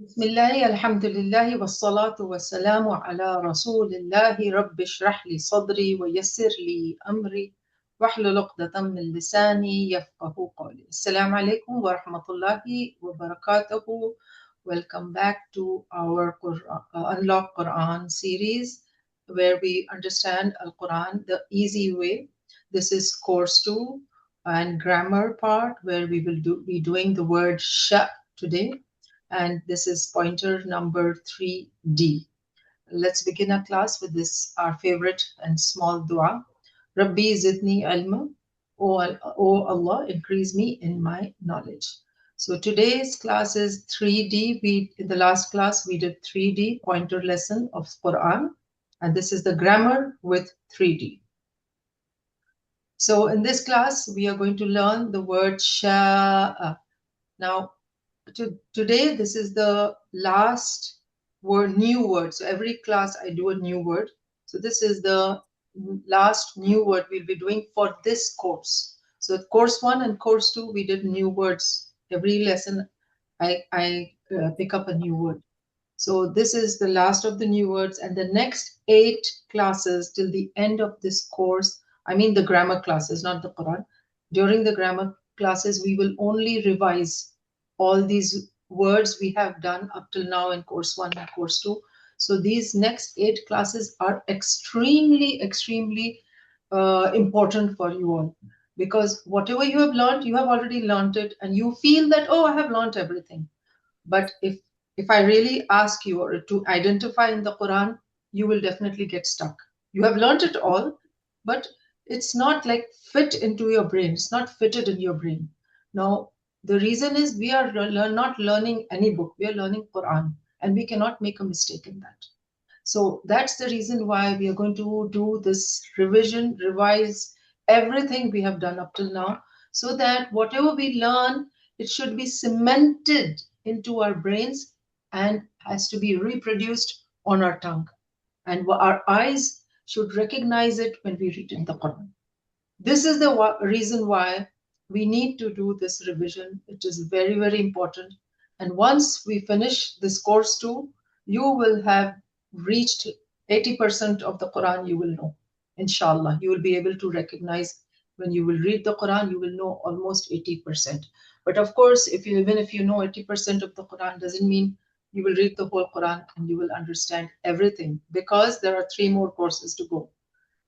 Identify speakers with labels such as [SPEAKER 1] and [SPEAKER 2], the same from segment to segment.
[SPEAKER 1] Bismillah, alhamdulillah, wassalatu wassalamu ala rasulillahi, rabbi shrah li sadri wa yassir li amri, wahlul uqdatam min lisani yafqahu qawli. Assalamu alaikum wa rahmatullahi wa barakatuhu. Welcome back to our Unlock Qur'an series where we understand Al-Quran the easy way. This is course 2 and grammar part where we will be doing the word sha today, and this is pointer number 3D. Let's begin our class with this, our favorite and small dua. Rabbi zidni ilma. O Allah, increase me in my knowledge. So today's class is 3D. In the last class, we did 3D pointer lesson of Quran, and this is the grammar with 3D. So in this class, we are going to learn the word sha'a. Now, today, this is the last word, new word. So every class I do a new word. So this is the last new word we'll be doing for this course. So course 1 and course 2, we did new words. Every lesson I pick up a new word. So this is the last of the new words, and the next 8 classes till the end of this course, I mean the grammar classes, not the Quran. During the grammar classes, we will only revise all these words we have done up till now in course 1 and course 2. So these next 8 classes are extremely important for you all, because whatever you have learned, you have already learned it, and you feel that, oh, I have learned everything. But if I really ask you or to identify in the Quran, you will definitely get stuck. You have learned it all, but it's not like fit into your brain. It's not fitted in your brain. Now, the reason is we are not learning any book. We are learning Quran, and we cannot make a mistake in that. So that's the reason why we are going to do this revision, revise everything we have done up till now, so that whatever we learn, it should be cemented into our brains and has to be reproduced on our tongue. And our eyes should recognize it when we read in the Quran. This is the reason why we need to do this revision. It is very important. And once we finish this course too, you will have reached 80% of the Quran. You will know, inshallah. You will be able to recognize when you will read the Quran, you will know almost 80%. But of course, even if you know 80% of the Quran, doesn't mean you will read the whole Quran and you will understand everything, because there are 3 more courses to go.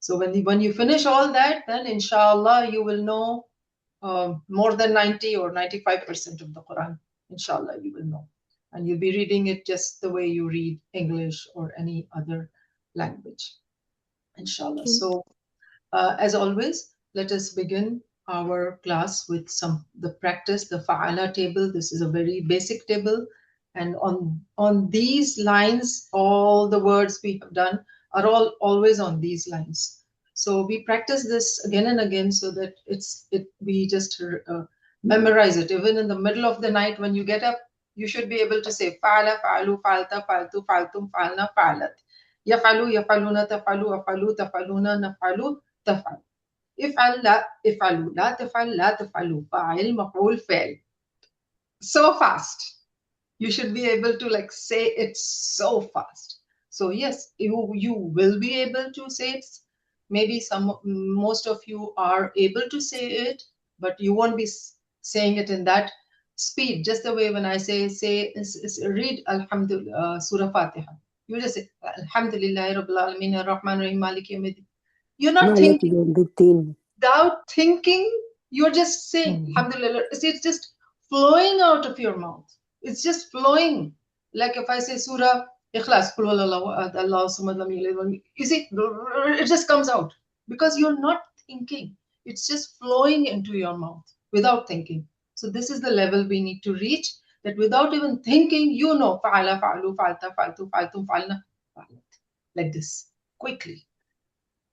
[SPEAKER 1] So when you finish all that, then inshallah you will know more than 90 or 95% of the Quran. Inshallah you will know. And you'll be reading it just the way you read English or any other language. Inshallah. So as always, let us begin our class with the practice, the fa'ala table. This is a very basic table. And on these lines, all the words we have done are always on these lines. So we practice this again and again so that we just memorize it. Even in the middle of the night when you get up, you should be able to say fa'ala, fa'alu, fa'alta, fa'altu, fa'altum, fa'alna, fa'alat. يفعلوا يفعلون تفعلوا أفعلوا تفعلون نفعلوا تفعل. افعل لا افعلوا لا تفعل لا تفعلوا فاعل مفعول فعل. So fast. You should be able to say it so fast. So yes, you will be able to say it. Maybe most of you are able to say it, but you won't be saying it in that speed. Just the way when I say read Alhamdulillah Surah Fatiha. You just say Alhamdulillah Rabbil Alameen Ar-Rahman Ar-Rahim Maliki Yawmiddin. You're not thinking. Without thinking, you're just saying Alhamdulillah. It's just flowing out of your mouth. It's just flowing. Like if I say Surah Ikhlas, you see, it just comes out because you're not thinking. It's just flowing into your mouth without thinking. So this is the level we need to reach, that without even thinking, you know, fa'ala, fa'alu, fa'alta, fa'altu, fa'altum, fa'alna, fa'alat. Like this, quickly.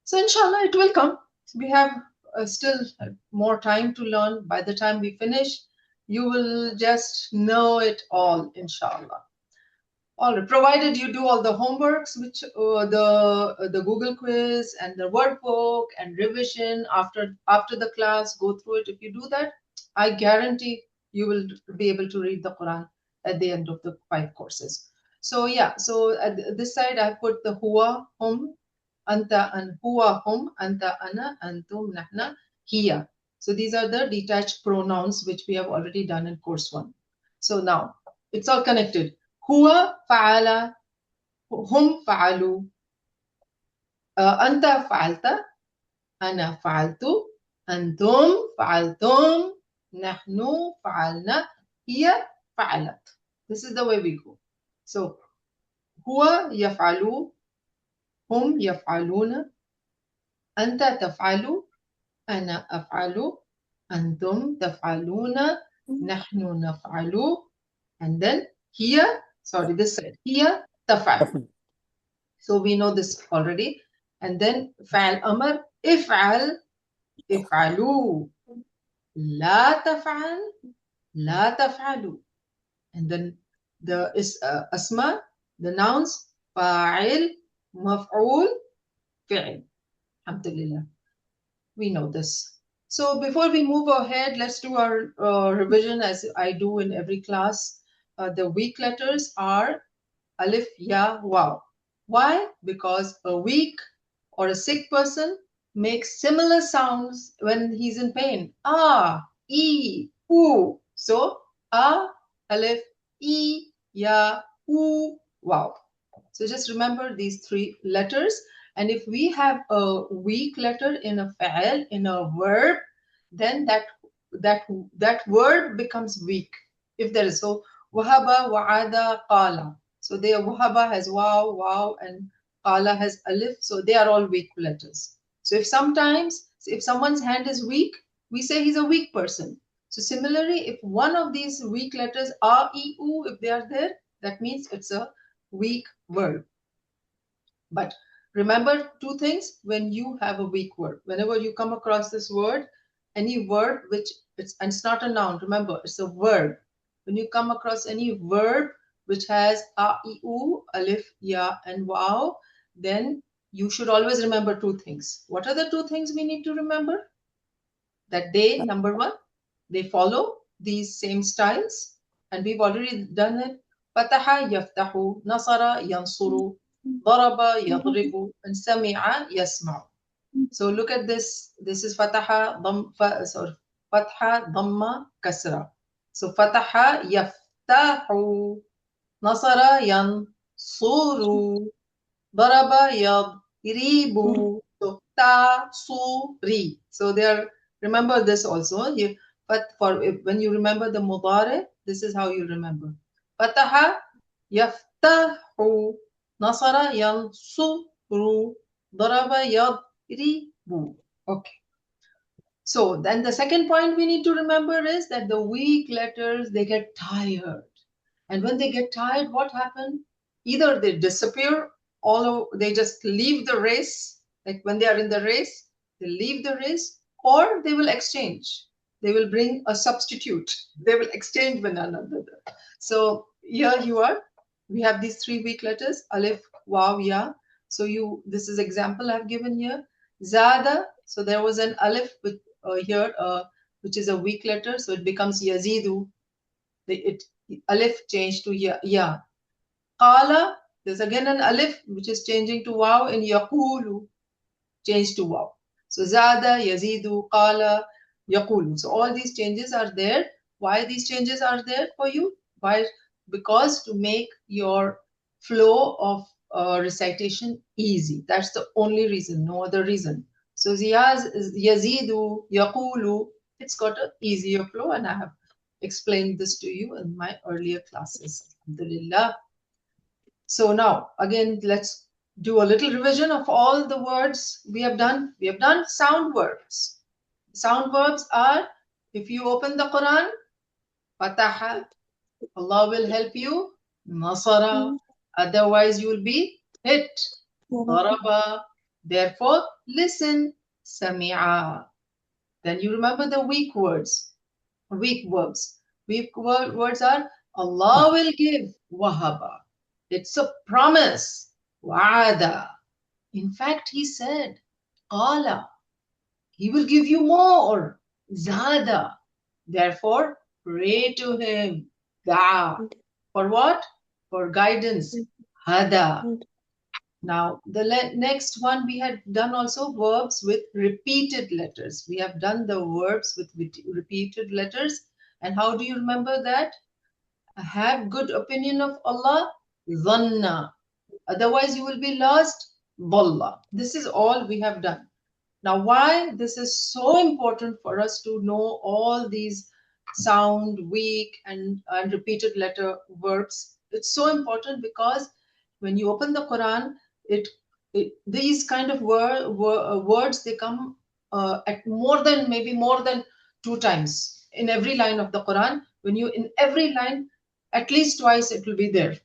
[SPEAKER 1] So inshallah, it will come. We have still more time to learn. By the time we finish, you will just know it all, inshallah. All right, provided you do all the homeworks, which the Google quiz and the workbook and revision after the class, go through it. If you do that, I guarantee you will be able to read the Quran at the end of the 5 courses. So yeah, so at this side I put the huwa, hum, anta and huwa, hum, anta, ana, antum, nahna, hiya. So these are the detached pronouns which we have already done in course 1. So now it's all connected. Huwa fa'ala, hum fa'alu, anta fa'alta, ana fa'altu, antum fa'altum, nahnu fa'alna, hiya fa'alat. This is the way we go. So هو يفعل هم يفعلون أنت تفعل أنا أفعل أنتم تفعلون نحن نفعل and then هي sorry this side هي تفعل. So we know this already. And then فعل أمر افعل افعلوا لا تفعل لا تفعلوا. And then the asma, the nouns فاعل مفعول فعل. Alhamdulillah. We know this. So before we move ahead, let's do our revision as I do in every class. The weak letters are alif, ya, waw. Why? Because a weak or a sick person makes similar sounds when he's in pain. Ah, e, oo. So, alif, e, ya, oo, waw. So just remember these 3 letters. And if we have a weak letter in a fa'al, in a verb, then that word becomes weak. If there is so, wahaba, wa'ada, qala. So there wahaba has wow, and qala has alif. So they are all weak letters. So if someone's hand is weak, we say he's a weak person. So similarly, if one of these weak letters a, e, u, if they are there, that means it's a weak word. But remember 2 things when you have a weak word. Whenever you come across this word, any word which it's not a noun, remember, it's a verb. When you come across any verb which has a, e, u, alif, ya, and waw, then you should always remember 2 things. What are the 2 things we need to remember? That they, number 1, they follow these same styles, and we've already done it. Fataha yaftahu, nasara yansuru, daraba yadribu, and sami'a yasma'u. So look at this. This is fataha, fatha, dhamma, kasra. So fataha yaftahu, nasara yansuru, daraba yadribu. So ta, su, ri. So they are, remember this also. But when you remember the mudare, this is how you remember. Fataha yaftahu, nasara yansuru, daraba yadribu. Okay. So then the second point we need to remember is that the weak letters, they get tired. And when they get tired, what happens? Either they disappear, they just leave the race. Like when they are in the race, they leave the race, or they will exchange. They will bring a substitute. They will exchange one another. So here you are. We have these 3 weak letters, alif, waw, ya. So this is example I've given here. Zada. So there was an alif here, which is a weak letter. So it becomes yazidu. Alif changed to ya. Qala, there's again an alif which is changing to waw in yaqulu, changed to waw. So zada, yazidu, qala, yaqulu. So all these changes are there. Why these changes are there for you? Why? Because to make your flow of recitation easy. That's the only reason, no other reason. So yazidu, yaqulu, it's got an easier flow, and I have explained this to you in my earlier classes. Alhamdulillah. So now, again, let's do a little revision of all the words we have done. We have done sound verbs. Sound verbs are, if you open the Qur'an, fataha, Allah will help you, nasara, otherwise you will be hit, daraba, therefore listen, sami'a. Then you remember the weak words, weak verbs. Weak words are, Allah will give, wahaba. It's a promise, wa'ada. In fact, he said, qala, he will give you more, zada. Therefore, pray to him, da'a. For what? For guidance. Hada. Now, the next one we had done also verbs with repeated letters. We have done the verbs with repeated letters. And how do you remember that? Have good opinion of Allah, dhanna. Otherwise, you will be lost, dhalla. This is all we have done. Now, why this is so important for us to know all these sound, weak, and repeated letter verbs? It's so important because when you open the Quran, these kind of words they come at maybe more than 2 times in every line of the Quran. When you in every line, at least twice it will be there.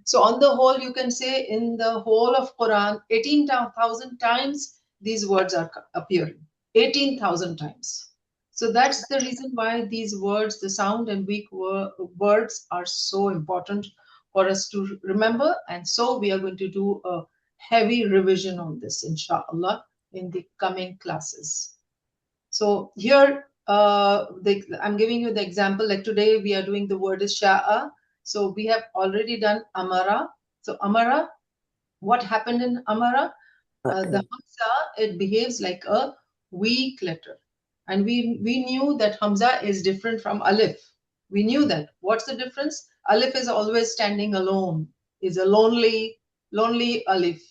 [SPEAKER 1] So on the whole, you can say in the whole of Quran, 18,000 times these words are appearing. 18,000 times. So that's the reason why these words, the sound and weak words are so important for us to remember. And so we are going to do a heavy revision on this, inshallah, in the coming classes. So here, I'm giving you the example. Like today, we are doing the word is sha'a. So we have already done amara. So amara, what happened in amara? The hamza, it behaves like a weak letter. And we knew that hamza is different from alif. We knew that. What's the difference? Alif is always standing alone, is a lonely alif.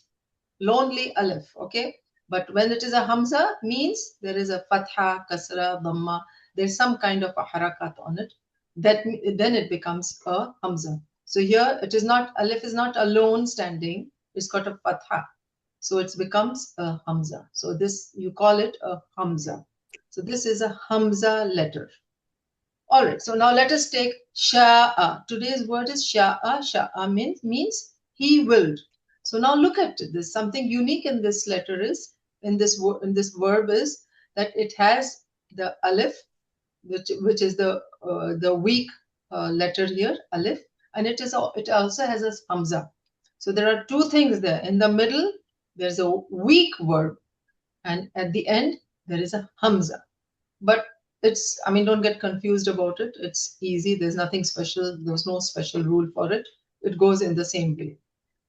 [SPEAKER 1] Lonely alif, okay? But when it is a hamza, means there is a fatha, kasra, dhamma, there's some kind of a harakat on it. Then it becomes a hamza. So here it is not, alif is not alone standing, it's got a fatha. So it becomes a hamza. So this, you call it a hamza. So this is a hamza letter. All right, so now let us take sha'a. Today's word is sha'a. Sha'a means he willed. So now look at this. Something unique in this letter is, in this verb is that it has the alif, which is the weak letter here, alif, and it also has a hamza. So there are two things there. In the middle, there's a weak verb, and at the end there is a hamza. But it's, I mean, don't get confused about it. It's easy. There's nothing special. There's no special rule for it. It goes in the same way.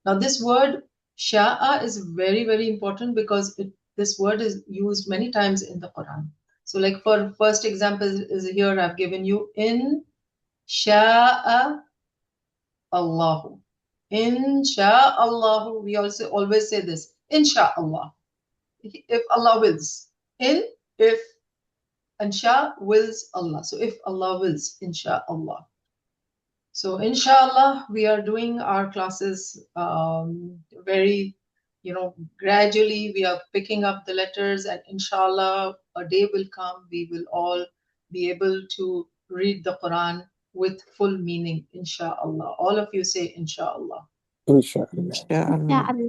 [SPEAKER 1] Now, this word sha'a is very, very important because this word is used many times in the Quran. So, like for first example is here, I've given you in sha'a Allahu. Insha'Allahu. We also always say this. Insha'Allah. If Allah wills. If and Sha wills Allah. So if Allah wills, inshallah. So inshallah, we are doing our classes very, gradually. We are picking up the letters, and inshallah, a day will come. We will all be able to read the Quran with full meaning, inshallah. All of you say inshallah.
[SPEAKER 2] Inshallah.
[SPEAKER 1] Inshallah.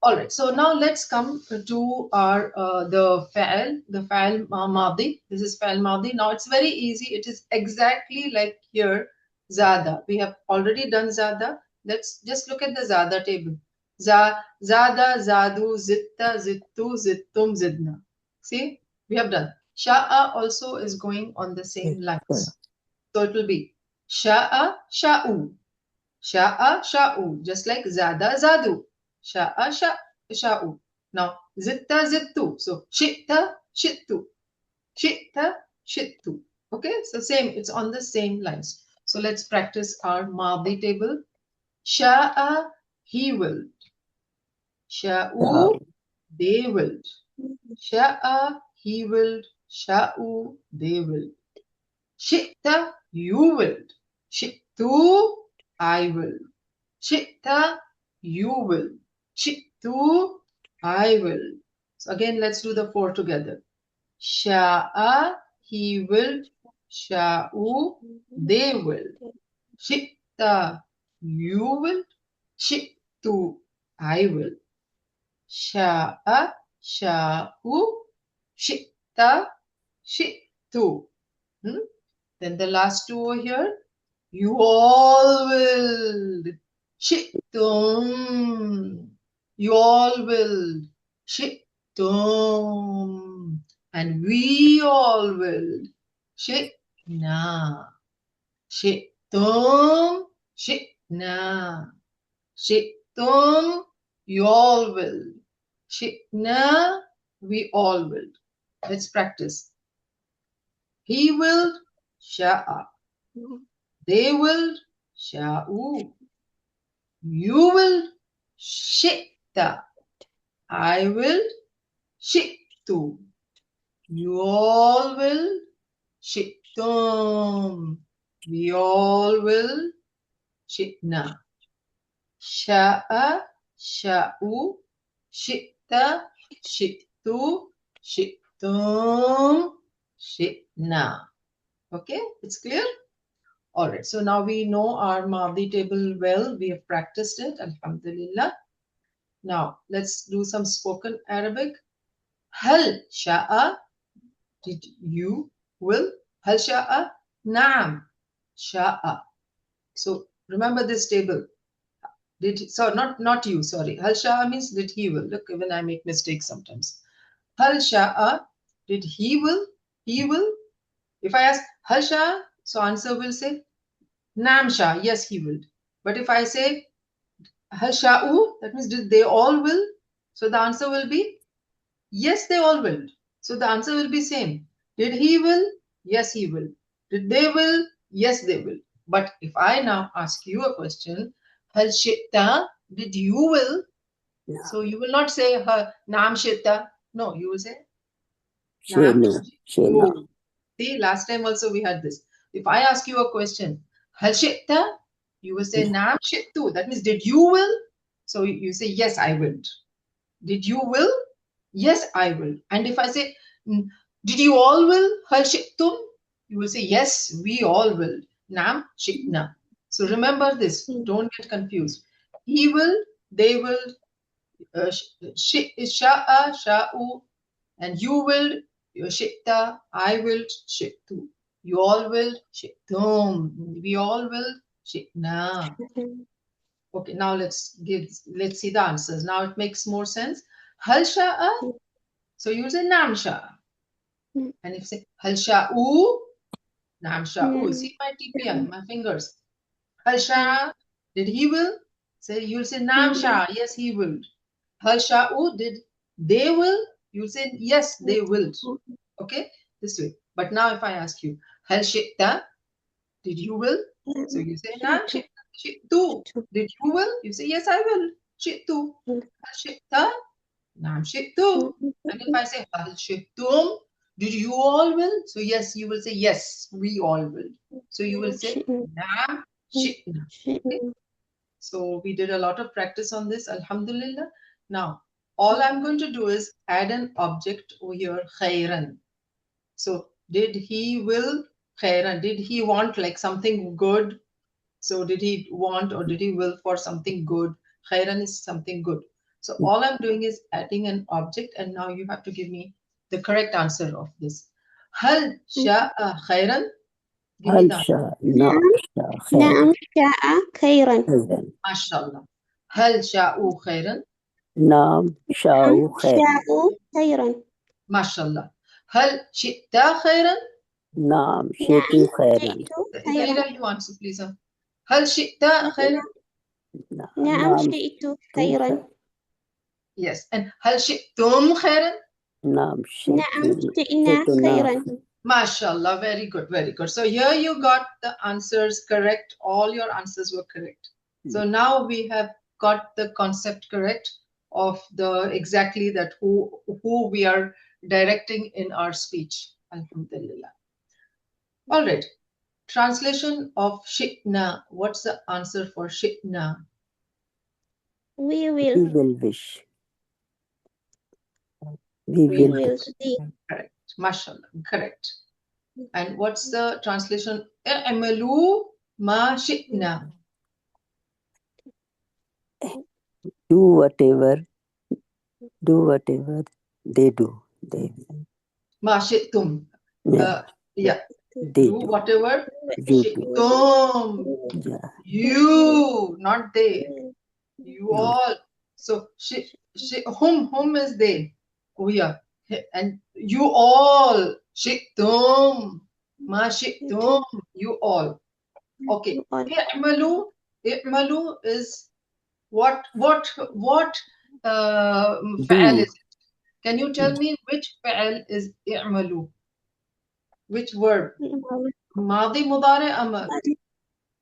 [SPEAKER 1] All right, so now let's come to our the fa'al madi. This is fa'al madi. Now it's very easy. It is exactly like here, zada. We have already done zada. Let's just look at the zada table. Zada, zadu, zitta, zittu, zittum, zidna. See, we have done. Sha'a also is going on the same lines. So it will be sha'a, sha'u. Sha'a, sha'u. Just like zada, zadu. Sha'a, sha'u. Now, zitta, zittu. So, shitta, shittu. Shitta, shittu. Okay, so same, it's on the same lines. So let's practice our Madi table. Sha'a, he willed. Sha'u, they willed. Sha'a, he willed. Sha'u, they willed. Shitta, you willed. Shittu, I will. Shitta, you will. Shittu, I will. So again, let's do the four together. Sha'a, he will. Sha'u, they will. Shitta, you will. Shittu, I will. Sha'a, sha'u, shitta, shittu. Then the last two over here. You all will. Shittum. You all will. Shittum. And we all will. Shitna. Shitna. Shi'tum, shi'na. Shi'tum, you all will. Shi'na, we all will. Let's practice. He will, sha'a. They will, sha'u. You will, shi'ta. I will, shi'tu. You all will, shi'tum. We all will, shi'na. Sha'a, sha'u, shi'ta, shi'tu, shi'tum, shi'na. Okay, it's clear? All right, so now we know our Madi table well. We have practiced it, alhamdulillah. Now, let's do some spoken Arabic. Hal sha'a, did you will? Hal sha'a, na'am, sha'a. So remember this table. Not you, sorry. Hal sha'a means did he will. Look, even I make mistakes sometimes. Hal sha'a, did he will? He will. If I ask hal sha'a, so answer will say Naam Shah, yes, he will. But if I say Hal Sha'u, that means did they all will? So the answer will be yes, they all will. So the answer will be same. Did he will? Yes, he will. Did they will? Yes, they will. But if I now ask you a question, Hal Shitta, did you will?
[SPEAKER 2] No.
[SPEAKER 1] So you will not say Naam Shitta. No, you will say
[SPEAKER 2] Shenu.
[SPEAKER 1] Naam
[SPEAKER 2] Shena.
[SPEAKER 1] Shittu. See, last time also we had this. If I ask you a question, Hal Shitta, you will say Naam Shittu. That means did you will? So you say yes, I will. Did you will? Yes, I will. And if I say did you all will? Hal Shittum? You will say yes, we all will. Naam Shitna. So remember this. Don't get confused. He will, they will, sha'a, sha'u, and you will, shitta, I will, shittu. You all will, shittum. We all will, shitna. Okay, now let's see the answers. Now it makes more sense. Hal sha'a, so you say nam sha'a. And if you say hal sha'u, nam sha'u. See my TPI, my fingers. Hal sha'a, did he will? So you'll say nam sha'a, yes he will. Hal sha'u, did they will? You'll say yes they will. Okay, this way. But now if I ask you, Hal shi'ta, did you will? So you say Naam shi'tu. Did you will? You say yes I will. Shi'tu. Hal shi'ta? Naam shi'tu. And if I say Hal shi'tum, did you all will? So yes, you will say yes, we all will. So you will say Naam shi'na. Okay? So we did a lot of practice on this, alhamdulillah. Now, all I'm going to do is add an object over here, khairan. So did he will khairan? Did he want like something good? So did he want or did he will for something good? Khairan is something good. So all I'm doing is adding an object, and now you have to give me the correct answer of this. Hal sha'a khairan? Give me
[SPEAKER 2] Hal
[SPEAKER 1] the answer.
[SPEAKER 2] sha. Naam sha.
[SPEAKER 3] نعم شاء خيرا.
[SPEAKER 2] Khairan.
[SPEAKER 1] MashaAllah. Hal sha'u khairan?
[SPEAKER 2] Naam sha'u
[SPEAKER 3] نعم
[SPEAKER 2] khairan.
[SPEAKER 3] شاء خيرا.
[SPEAKER 1] MashaAllah. Hal shi'ta khairan?
[SPEAKER 2] Naam
[SPEAKER 3] نعم
[SPEAKER 2] shetu khairan.
[SPEAKER 3] شئت خيرا.
[SPEAKER 1] Zaira, you answer, please. Hal shi'ta khairan?
[SPEAKER 3] نعم
[SPEAKER 2] Naam
[SPEAKER 3] شئت
[SPEAKER 2] tu
[SPEAKER 3] خيرا.
[SPEAKER 2] khairan.
[SPEAKER 1] Yes. And hal shi'tum khairan?
[SPEAKER 2] Naam
[SPEAKER 3] نعم
[SPEAKER 2] shetu.
[SPEAKER 3] شئنا
[SPEAKER 2] Shetu
[SPEAKER 3] خيرا.
[SPEAKER 2] naam.
[SPEAKER 1] MashaAllah. Very good. Very good. So here you got the answers correct. All your answers were correct. So now we have got the concept correct of the exactly that who we are directing in our speech. Alhamdulillah. All right. Translation of shi'na. What's the answer for shi'na?
[SPEAKER 3] We
[SPEAKER 2] We
[SPEAKER 3] will.
[SPEAKER 2] will wish. We
[SPEAKER 3] We
[SPEAKER 2] will
[SPEAKER 3] will
[SPEAKER 2] wish.
[SPEAKER 3] see.
[SPEAKER 1] Correct. MashaAllah. Correct. And what's the translation? I'malu ma shi'na.
[SPEAKER 2] Do whatever they do. They will.
[SPEAKER 1] Ma shi'tum.
[SPEAKER 2] Yeah.
[SPEAKER 1] Yeah.
[SPEAKER 2] They
[SPEAKER 1] Do
[SPEAKER 2] do.
[SPEAKER 1] whatever
[SPEAKER 2] You do.
[SPEAKER 1] shi'tum.
[SPEAKER 2] Yeah.
[SPEAKER 1] You, not they. You
[SPEAKER 2] No.
[SPEAKER 1] all. So whom is they? Oh yeah. And you all. Shi'tum. Ma shi'tum. You all. Okay.
[SPEAKER 3] You all.
[SPEAKER 1] i'malu is what فعل
[SPEAKER 2] Do.
[SPEAKER 1] is it? Can you tell me which فعل is i'malu? Which verb?
[SPEAKER 3] يعملوا.
[SPEAKER 1] ماضي مضارع أمر.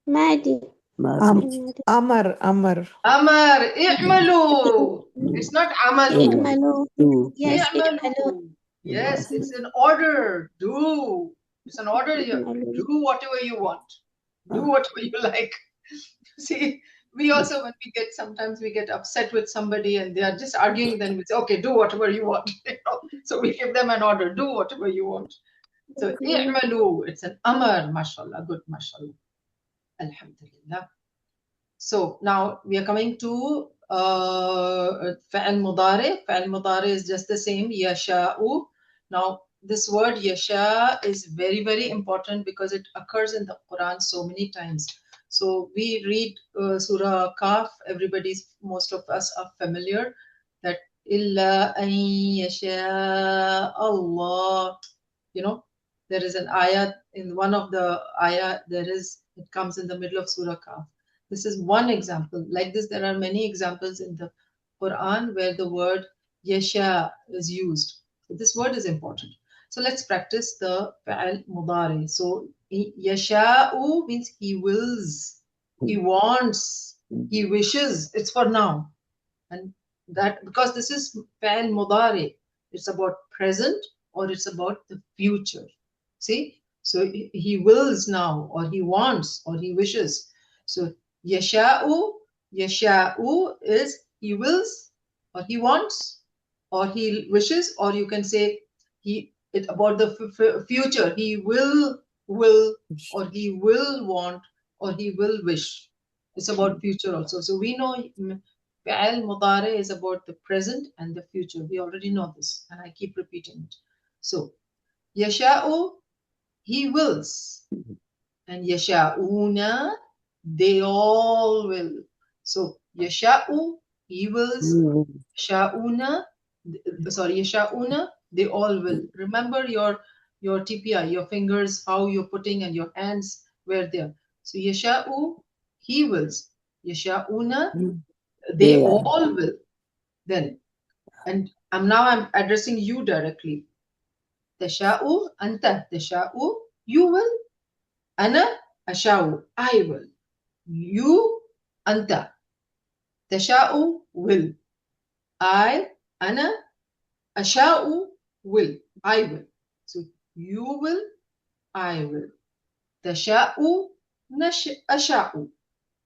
[SPEAKER 3] مادي.
[SPEAKER 2] Mazi.
[SPEAKER 4] Amar.
[SPEAKER 1] أمر اعملوا. It's not عملوا.
[SPEAKER 3] اعملوا.
[SPEAKER 2] Do.
[SPEAKER 3] Yes, اعملوا.
[SPEAKER 1] اعملوا. Yes, it's an order. Do. It's an order here.
[SPEAKER 3] اعملوا.
[SPEAKER 1] Do whatever you want. Do whatever you like. See, we also, when we get, sometimes we get upset with somebody and they are just arguing, then we say, okay, do whatever you want. So we give them an order. Do whatever you want. So i'malu, it's an amar, mashallah, good, mashallah. Alhamdulillah. So now we are coming to فعل مضارع. فعل مضارع is just the same, يشاء. Now this word yasha is very, very important because it occurs in the Quran so many times. So we read Surah Kaf, most of us are familiar that إِلَّا أَن يَشَاءَ Allah. You know, there is an ayah, in one of the ayah, it comes in the middle of Surah Kaf. This is one example. Like this, there are many examples in the Quran where the word yasha is used. So this word is important. So let's practice the fa'al mudari. So yasha'u means he wills, he wants, he wishes. It's for now. And that, because this is fa'al mudari, it's about present or it's about the future. See? So he wills now, or he wants, or he wishes. So yasha'u is he wills, or he wants, or he wishes, or you can say about the future. He will, or he will want, or he will wish. It's about future also. So we know fi'al mudari is about the present and the future. We already know this, and I keep repeating it. So yasha'u, he wills, and yasha'una, they all will. So yasha'u, he wills, yasha'una, they all will. Remember your TPI, your fingers, how you're putting, and your hands where they're. So yasha'u, he wills, yasha'una, they all will. Then, and I'm addressing you directly. Tasha'u, anta, tasha'u, you will. Ana, asha'u, I will. You, anta. Tasha'u, will. I, ana, asha'u, will. I will. So you will, I will. Tasha'u, asha'u.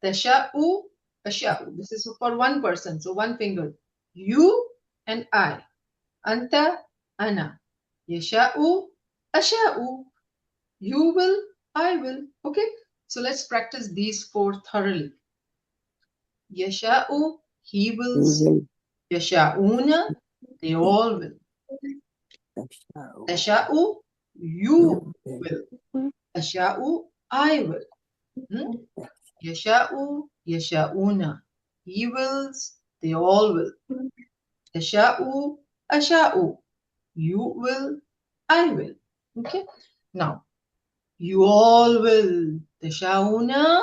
[SPEAKER 1] Tasha'u, asha'u. This is for one person, so one finger. You and I. Anta, ana. Yasha'u, asha'u. You will, I will. Okay? So let's practice these four thoroughly. Yasha'u, he wills. Yasha'una, they all will. Tasha'u, you will. Tasha'u, I will. Yasha'u, yasha'una, he wills, they all will. Tasha'u, asha'u, you will, I will. Okay? Now, you all will. Tasha'una,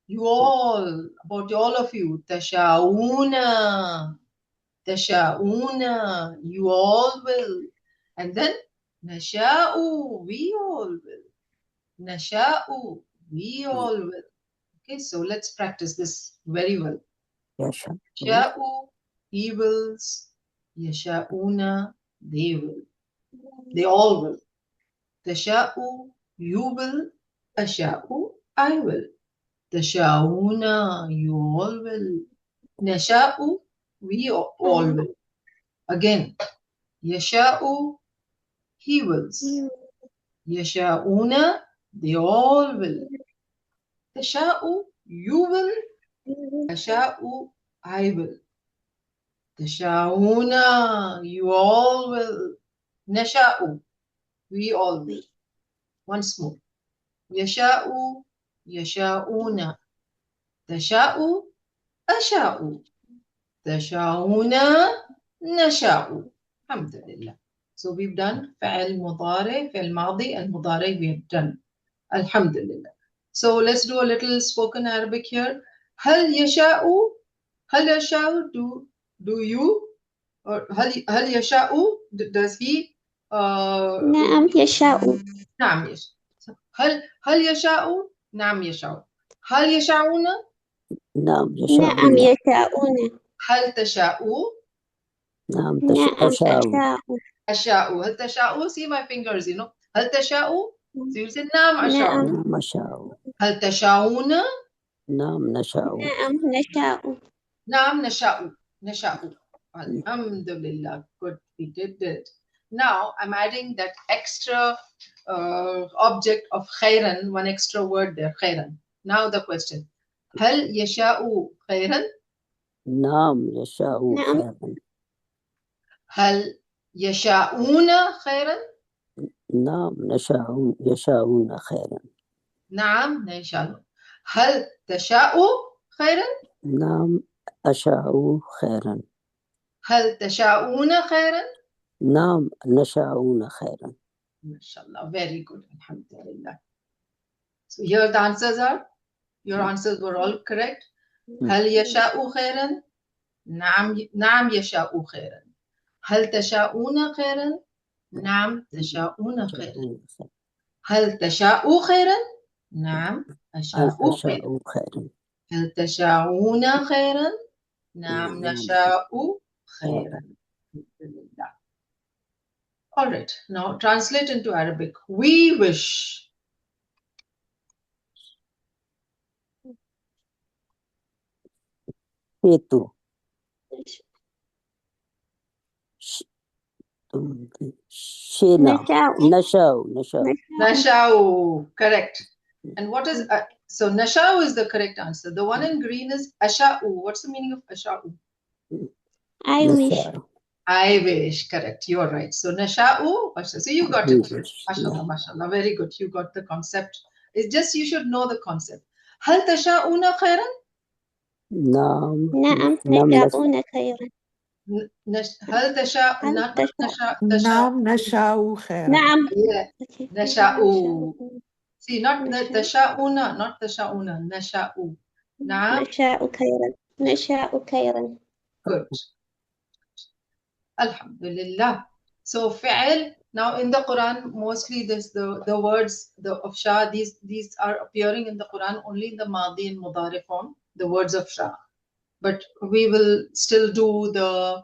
[SPEAKER 1] you all, about all of you. Tasha'una, tasha'una, you all will. And then, nasha'u, we all will. Nasha'u, we all will. Okay, so let's practice this very well. Yasha'u, he wills. Yasha'una, they will. They all will. Tasha'u, you will. Asha'u, I will. Tasha'una, you all will. Nasha'u, we all will. Again, Yasha'u, he wills. Yasha'una, they all will. Tasha'u, you will. Asha'u, I will. Tasha'una, you all will. Nasha'u, we all will. Once more. Yasha'u, yasha'una. Tasha'u, asha'u. Tasha'una, nasha'u. Alhamdulillah. So we've done fa'al mudari, fa'al madi, and mudari we have done. Alhamdulillah. So let's do a little spoken Arabic here. هل يشاء do you, or هل يشاء, does he
[SPEAKER 3] نعم يشاء.
[SPEAKER 1] نعم يشاء. هل يشاء؟ نعم يشاء. هل يشاءون؟
[SPEAKER 2] نعم
[SPEAKER 3] نعم
[SPEAKER 2] يشاءون.
[SPEAKER 3] يشاءون.
[SPEAKER 1] هل تشاء؟
[SPEAKER 2] نعم
[SPEAKER 3] نعم
[SPEAKER 2] أشاء.
[SPEAKER 3] أشاء.
[SPEAKER 1] أشاء. هل تشاء? See my fingers, you know. هل تشاء? So you say نعم أشاء.
[SPEAKER 3] نعم.
[SPEAKER 2] نعم أشاء.
[SPEAKER 1] هل تشاءون؟
[SPEAKER 2] نعم نشاء.
[SPEAKER 3] نعم نشاء.
[SPEAKER 1] نعم نشاء. نشاء. Alhamdulillah. Good, we did it. Now I'm adding that extra object of khairan, one extra word there, khairan. Now the question. هل يشاء خيرا؟
[SPEAKER 2] نعم يشاء
[SPEAKER 3] نعم.
[SPEAKER 2] خيرا.
[SPEAKER 1] هل يشاءون خيرا؟
[SPEAKER 2] نعم يشاءون خيرا.
[SPEAKER 1] نعم يشاءون. هل تشاء خيرا؟
[SPEAKER 2] نعم أشاء خيرا.
[SPEAKER 1] هل تشاءون خيرا؟
[SPEAKER 2] نعم نشاءون خيرا.
[SPEAKER 1] MashaAllah, very good. Alhamdulillah. So here the answers are, your answers were all correct. هل يشاء خيرا؟ نعم يشاء خيرا. هل تشاءون خيرا؟ نعم تشاءون خيرا. هل تشاء خيرا؟ نعم أشاء خيرا.
[SPEAKER 2] خيرا.
[SPEAKER 1] هل تشاءون خيرا؟ نعم نشاء خيرا. All right, now translate into Arabic. We wish.
[SPEAKER 2] C-2.
[SPEAKER 1] Nashau, correct. And what is, so Nashau is the correct answer. The one in green is Asha'u. What's the meaning of Asha'u?
[SPEAKER 3] I wish.
[SPEAKER 1] I wish, correct. You're right. So Nasha'u, so you got it. MashaAllah, MashaAllah. Very good. You got the concept. It's just you should know the concept. هل تشاءون خيرا؟
[SPEAKER 3] نعم نشاءون خيرا.
[SPEAKER 1] هل تشاء
[SPEAKER 3] نعم
[SPEAKER 4] نشاء خيرا.
[SPEAKER 3] نعم
[SPEAKER 1] نشاء. See, not تشاءون, not تشاءون, نشاء. نعم
[SPEAKER 3] نشاء خيرا. نشاء خيرا.
[SPEAKER 1] Good. Alhamdulillah. So fi'al, now in the Quran, mostly this the words of Shah, these are appearing in the Quran only in the Madi and Mudari form, the words of Shah. But we will still do the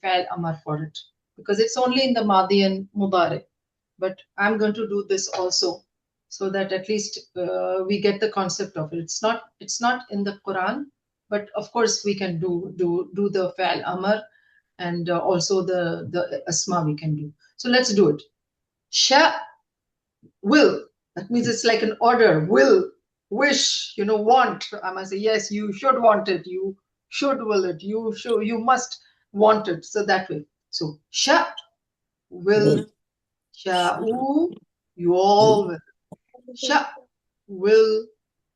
[SPEAKER 1] fi'al amar for it because it's only in the Madi and Mudari. But I'm going to do this also so that at least we get the concept of it. It's not in the Quran, but of course we can do the fi'al amar. And also the asma we can do. So let's do it. Sha, will. That means it's like an order. Will, wish, want. I must say, yes, you should want it. You should will it. You must want it. So that way. So sha, will. Sha'u, you all will. Sha, will.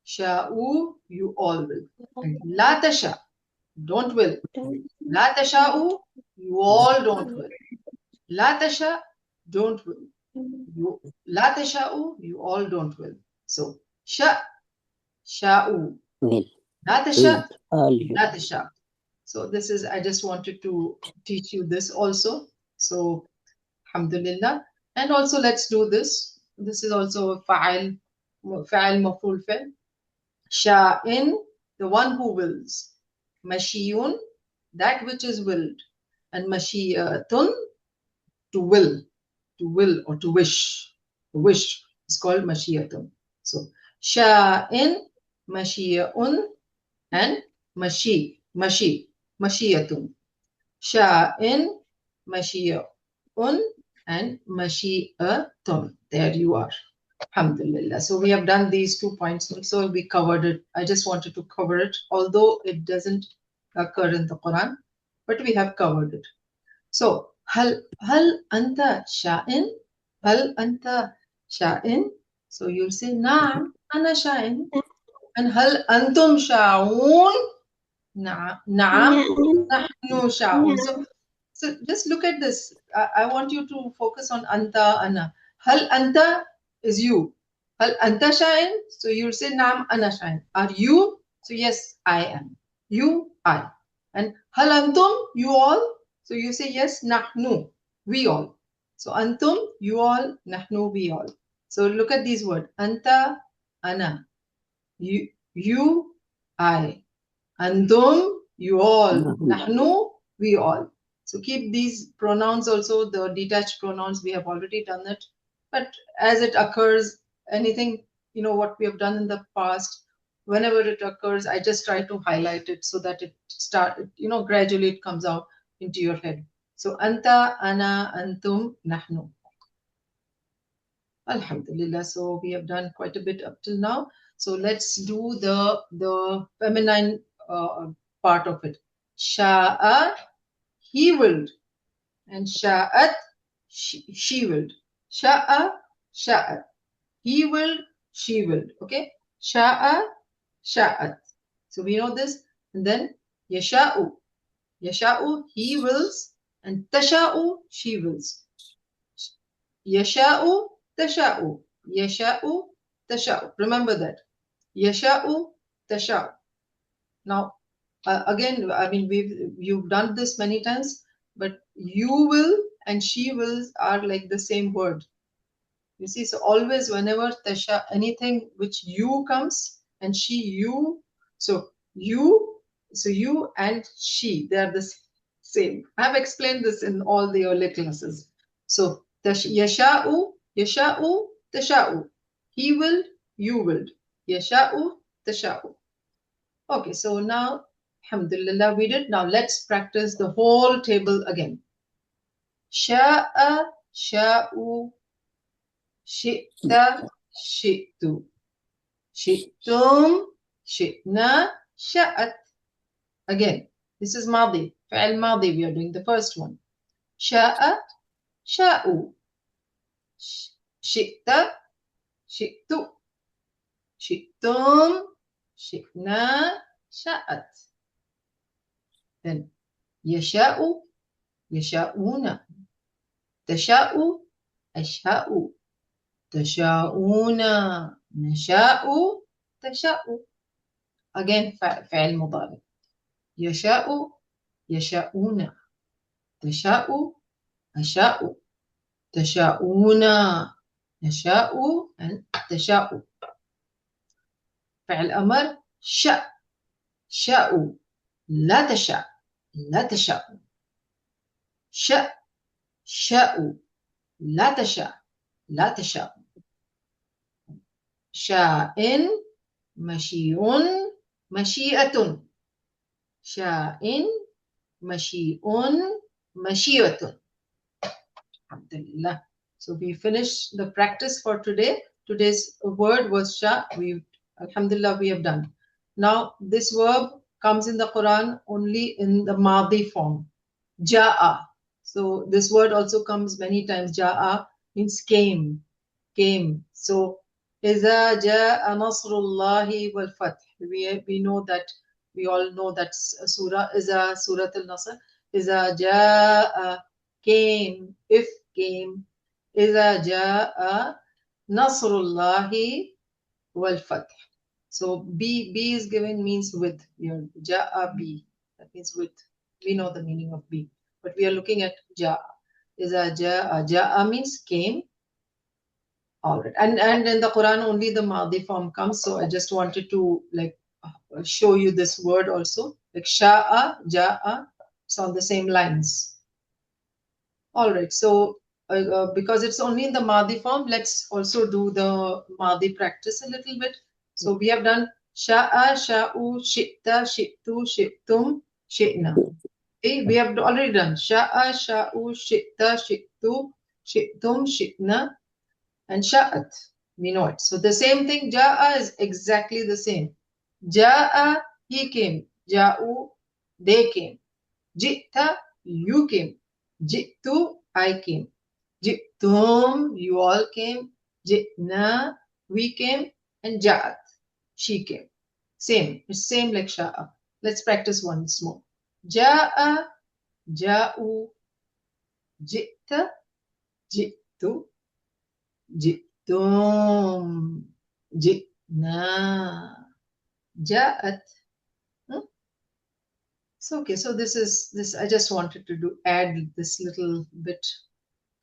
[SPEAKER 1] Sha'u, you all will. And la tasha, don't will. La tasha'u, you all don't will. La tasha, don't will. La tasha'u, you all don't will. So, sha'u.
[SPEAKER 2] Will.
[SPEAKER 1] La tasha, la tasha. So this is, I just wanted to teach you this also. So, alhamdulillah. And also let's do this. This is also fa'al maf'ul fi'l. Sha'in, the one who wills. Mashiyun, that which is willed. And mashiyatun, to will or to wish. Wish is called mashiyatun. So sha'in, mashiyun, and mashiyatun. Sha'in, mashiyun, and mashiyatun. There you are. Alhamdulillah. So we have done these 2 points. So we covered it. I just wanted to cover it, although it doesn't occur in the Quran, but we have covered it. So hal anta sha'in? Hal anta sha'in? So you'll say na'am ana sha'in. And hal antum sha'un? Na'am nahnu sha'un. So just look at this. I want you to focus on anta, ana. Hal anta is you. Hal anta sha'in? So you'll say Naam ana sha'in. Are you? So yes, I am. You, I. And hal antum? You all? So you say yes, nahnu. We all. So antum, you all, nahnu, we all. So look at these words. Anta, ana. You, I. Antum, you all.
[SPEAKER 2] نحن
[SPEAKER 1] Nahnu, we all. So keep these pronouns also, the detached pronouns, we have already done it. But as it occurs, anything, what we have done in the past, whenever it occurs, I just try to highlight it so that it gradually it comes out into your head. So anta, ana, antum, nahnu. Alhamdulillah. So we have done quite a bit up till now. So let's do the feminine part of it. Sha'a, he willed, and sha'at, she willed. Sha'a, sha'at. He willed, she willed. Okay. Sha'a, sha'at. So we know this. And then yasha'u. Yasha'u, he wills, and tasha'u, she wills. Yasha'u, tasha'u. Yasha'u, tasha'u. Remember that. Yasha'u, tasha'u. Now, again, I mean, you've done this many times, but you will and she wills are like the same word. You see, so always whenever tasha, anything which you comes and she, you, so you and she, they are the same. I have explained this in all the earlier classes. So yasha'u, yasha'u, tasha'u. He will, you will. Yasha'u, tasha'u. Okay, so now, alhamdulillah, we did. Now let's practice the whole table again. Sha'a, sha'u, shi'ta, shi'tu. Shi'tum, shi'na, sha'at. Again, this is madi. Fa'al madi, we are doing the first one. Sha'a, sha'u. Shi'ta, shi'tu. Shi'tum, shi'na, sha'at. Then yasha'u, yasha'una. Tasha'u, asha'u. Tasha'una, nasha'u, tasha'u. Again, فعل مضارع. يشاء, يشاءون. تشاء, أشاء. تشاءون, نشاء, and تشاء. فعل أمر شاء, شاء. لا تشاء, لا تشاء. شاء, شاء. لا تشاء, لا تشاء. شاء, مشيء, مشيئة. شاء, مشيء, مشيئة. Alhamdulillah. So we finished the practice for today. Today's word was sha. Alhamdulillah, we have done. Now this verb comes in the Quran only in the madi form. Ja'a. So this word also comes many times. Ja'a means came. So إذا جاء نصر الله والفتح. We know that, we all know that surah is a Surah Al-Nasr. إذا جاء, came, if came. إذا جاء نصر الله والفتح. So B is given means with. Ja'a B, that means with. We know the meaning of B, but we are looking at Ja'a. إذا جاء, Ja'a means came. All right, and in the Quran only the Madi form comes. So I just wanted to show you this word also, like Sha'a, Ja'a. It's on the same lines. All right, so because it's only in the Madi form, let's also do the Madi practice a little bit. So we have done Sha'a, Sha'u, Shi'ta, Shi'tu, Shi'tum, Shi'na. Okay, we have already done Sha'a, Sha'u, Shi'ta, Shi'tu, Shi'tum, Shi'na, and Sha'at. We know it. So the same thing, Ja'a is exactly the same. Ja'a, he came. Ja'u, they came. Ji'ta, you came. Ji'tu, I came. Ji'tum, you all came. Ji'na, we came. And Ja'at, she came. Same. It's same like Sha'a. Let's practice once more. Ja'a, Ja'u. Ji'ta, Ji'tu. Ji'tum. جئنا جاءت. So okay, so this I just wanted to add this little bit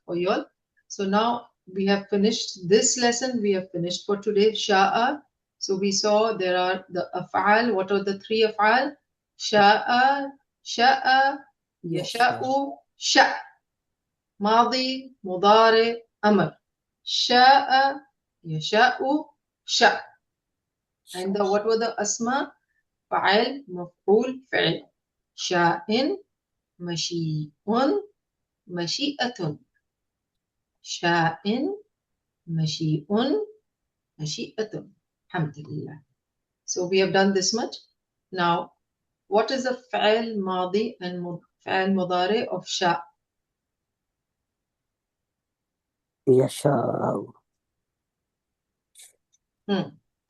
[SPEAKER 1] for you all. So now we have finished this lesson. We have finished for today. Sha'a. So we saw there are the af'al. What are the three af'al? Sha'a, sha'a, yasha'u, sha'. Madi, mudari, amr. Sha'a, yasha'u, sha'. And what were the asma? Fa'al, maf'ul, fi'l. Sha'in, mashi'un, mashi'atun. Sha'in, mashi'un, mashi'atun. Alhamdulillah. So we have done this much. Now, what is the fa'al madi and fa'al mudari of sha'?
[SPEAKER 2] يشاء.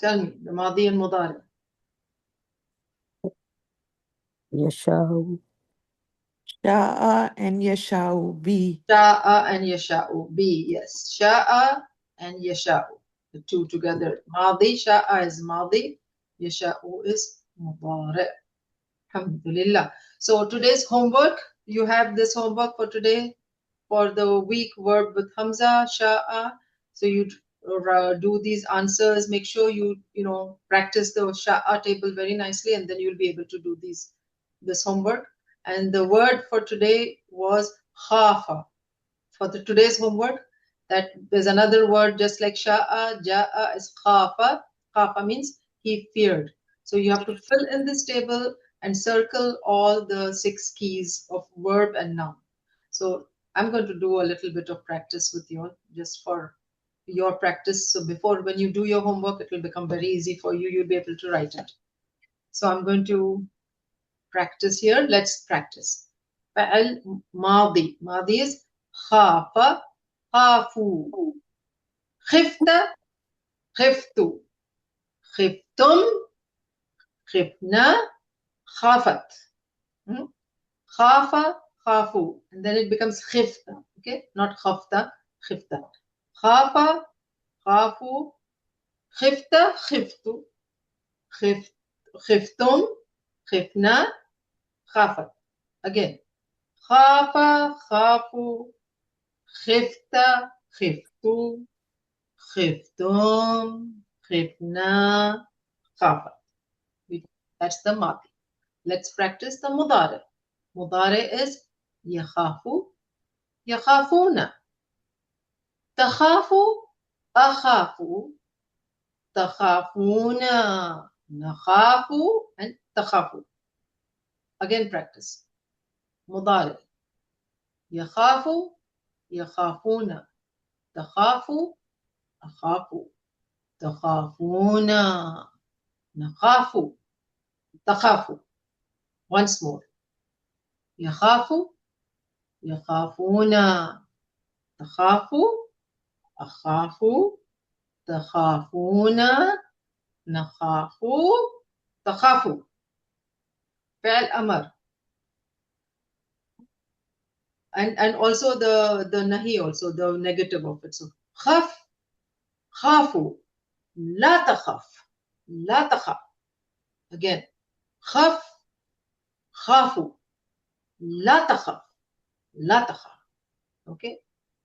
[SPEAKER 1] Tell me, the madi and mudari.
[SPEAKER 2] يشاء.
[SPEAKER 4] Sha'a and yasha'u be.
[SPEAKER 1] Sha'a and yasha'u be. Yes. Sha'a and yasha'u. The two together. Madi, sha'a is madi. Yasha'u is mudari. Alhamdulillah. So today's homework, you have this homework for today for the week verb with Hamzah, sha'a. So you do these answers. Make sure you practice the sha'a table very nicely, and then you'll be able to do this homework. And the word for today was khafa. For today's homework, that there's another word just like sha'a, ja'a is khafa. Khafa means he feared. So you have to fill in this table and circle all the 6 keys of verb and noun. So I'm going to do a little bit of practice with you all, just for your practice. So before, when you do your homework, it will become very easy for you. You'll be able to write it. So I'm going to practice here. Let's practice. Fa'al madi. Madi is khafa, khafu. Khifta, khiftu. Khiftum, khifna, khafat. Khafa, khafu. And then it becomes khifta. Okay? Not khafta, khifta. Khafa, khafu. Khifta, khiftu. Khiftum, khifna, khafat. Again. Khafa, khafu. Khifta, khiftu. Khiftum, khifna, khafat. That's the madi. Let's practice the mudari. Mudari is yakhafu, yakhafuna. Takhafu, akhafu. Takhafuna, nakhafu, and takhafu. Again practice. Mudari. Yakhafu, yakhafuna. Takhafu, akhafu. Takhafuna, nakhafu. Takhafu. Once more. Yakhafu, yakhafuna. Takhafu, akhafu. Takhafuna, nakhafu. Takhafu. Fi'l amr. And also the nahi, also the negative of it. So khaf, khafu. La takhaf. La takhaf. Again. Khaf, khafu. La takhaf. La takhaf. Okay.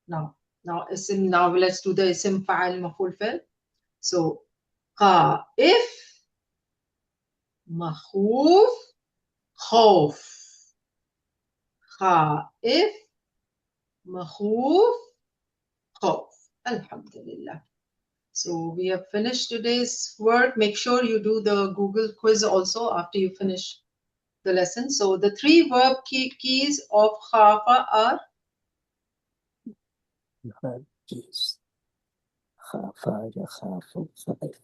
[SPEAKER 1] Now isim. Now let's do the isim fa'al maf'ul fi'l. So khaif, makhuf, khawf. Khaif, makhuf, khawf. Alhamdulillah. So we have finished today's work. Make sure you do the Google quiz also after you finish the lesson. So the 3 verb keys of khafa are
[SPEAKER 2] verb keys. Khafa, yakhafu, khaif.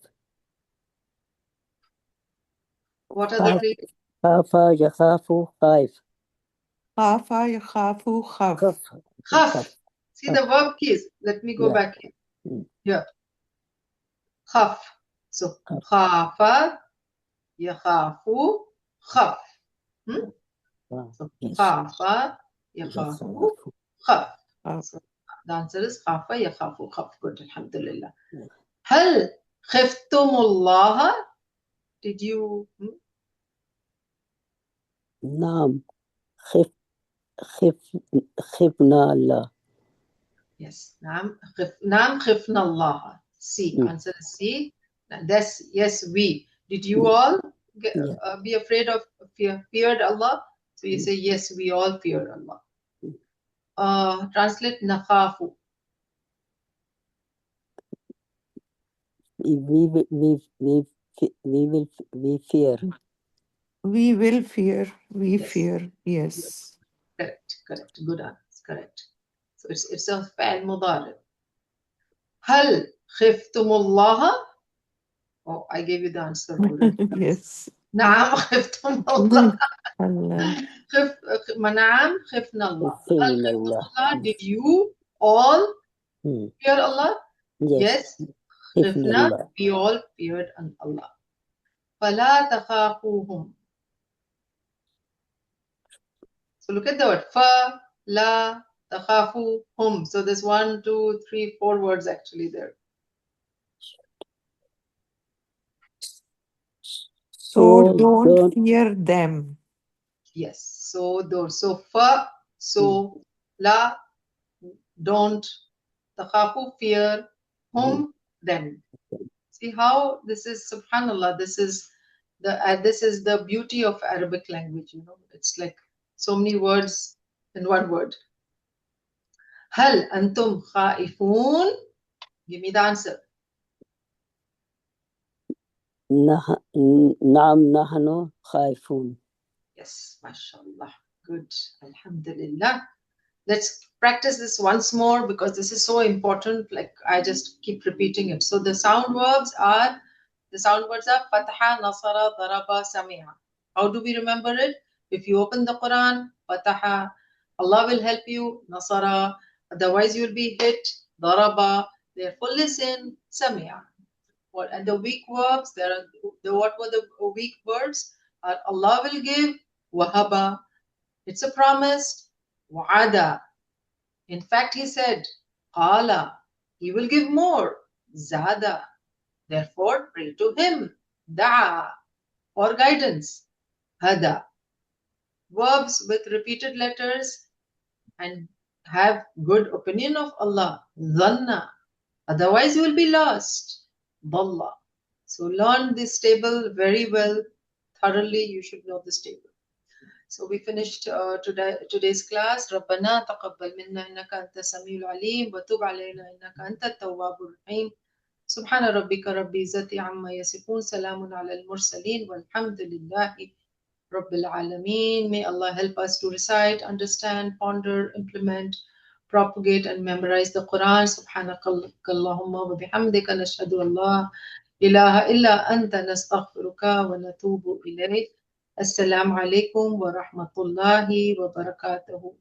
[SPEAKER 1] what are the 3?
[SPEAKER 2] Khafa, yakhafu, khaif.
[SPEAKER 4] Khafa, yakhafu, khaf.
[SPEAKER 1] Khaf. See the verb keys. Let me go back here. Here. Khaf. So khafa, yakhafu, khaf. So khafa, yakhafu, khaf. So the answer is khafa, yakhafu, khaf. Good. Alhamdulillah. Hal Khiftumullah. Did you?
[SPEAKER 2] نعم خفنا الله.
[SPEAKER 1] Yes. Naam khifna Allah. C. Answer is C. That's yes, we. Did you all be afraid of feared Allah? So you say yes, we all feared Allah. Translate nakhafu.
[SPEAKER 2] We fear.
[SPEAKER 4] We will fear. We
[SPEAKER 1] Yes.
[SPEAKER 4] fear. Yes.
[SPEAKER 1] Correct. Good answer. Correct. So it's a fa'al mudari. Hal khiftumullah. Oh, I gave you the answer already.
[SPEAKER 4] Yes.
[SPEAKER 1] Naam khiftumullah.
[SPEAKER 4] Allah.
[SPEAKER 1] Naam khifna Allah. Hal
[SPEAKER 2] خفنا الله.
[SPEAKER 1] khiftumullah. Did you all fear Allah? Yes.
[SPEAKER 2] خفنا
[SPEAKER 1] Khifna.
[SPEAKER 2] الله.
[SPEAKER 1] We all feared Allah. فَلَا تَخَافُوهُمْ. So look at the word. Fa, la, takhafu, hum. So there's 1, 2, 3, 4 words actually there.
[SPEAKER 4] So don't fear them.
[SPEAKER 1] Yes. So fa, so la, don't, takhafu, fear, hum, them. See how this is, subhanallah, this is the beauty of Arabic language, you know. It's like so many words in one word. Hal antum khaifun? Give me the answer.
[SPEAKER 2] نعم نحن خائفون.
[SPEAKER 1] Yes, mashallah. Good. Alhamdulillah. Let's practice this once more because this is so important. Like I just keep repeating it. So the sound words are fataha, nasara, daraba, sami'a. How do we remember it? If you open the Quran, fataha, Allah will help you, nasara, otherwise you will be hit, daraba, therefore listen, sami'a. And the weak verbs, what were the weak verbs? Allah will give, wahaba, it's a promise, wa'ada. In fact, he said, qala, he will give more, zada. Therefore, pray to him, da'a, for guidance, hada. Verbs with repeated letters and have good opinion of Allah, dhanna. Otherwise, you will be lost, dalla. So learn this table very well, thoroughly. You should know this table. So we finished today's class. ربنا تقبل منا إنك أنت السميع العليم وتب علينا إنك أنت التواب الرحيم. سبحان ربك رب العزة عما يصفون سلام على المرسلين والحمد لله رب العالمين. May Allah help us to recite, understand, ponder, implement, propagate and memorize the Quran. سبحانك اللهم وبحمدك نشهد أن لا إله إلا أنت نستغفرك ونتوب إليك. Assalamu alaikum wa rahmatullahi wa barakatuhu.